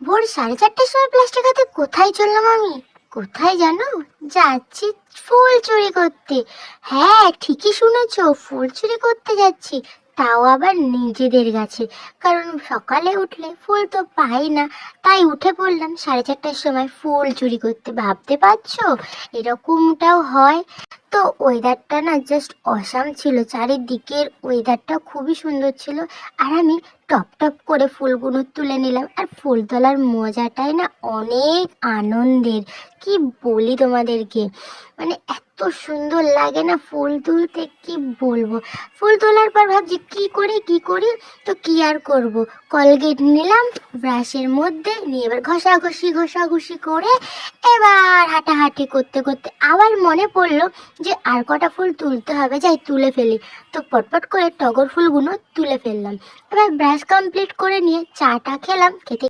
ভোর 4:30টার সময় প্লাস্টিক হাতে কোথায় চললাম আমি? কোথায় জানো? যাচ্ছি ফুল চুরি করতে। হ্যাঁ, ঠিকই শুনেছো, ফুল চুরি করতে যাচ্ছি। তাও আবার নিজেদের গাছে। কারণ সকালে উঠলে ফুল তো পাই না, তাই উঠে পড়লাম 4:30টার সময় ফুল চুরি করতে। ভাবতে পারছো এরকমটাও হয়? তো ওয়েদারটা না জাস্ট অসাম ছিল, চারিদিকের ওয়েদারটা খুবই সুন্দর ছিল। আর আমি টপ টপ করে ফুলগুলো তুলে নিলাম। আর ফুল তোলার মজাটাই না অনেক আনন্দের, কি বলি তোমাদেরকে। মানে এত সুন্দর লাগে না ফুল তুলতে, কি বলবো। ফুল তোলার পর ভাবছি কি করি। তো কি আর করব, কলগেট নিলাম ব্রাশের মধ্যে নিয়ে, এবার ঘষাঘষি করে এবার হাঁটাহাঁটি করতে করতে আবার মনে পড়লো যে আর কটা ফুল তুলতে হবে, যাই তুলে ফেলি। তো পটপট করে টগর ফুলগুলো তুলে ফেললাম। এবার ব্রাশ কমপ্লিট করে নিয়ে চাটা খেলাম। খেতে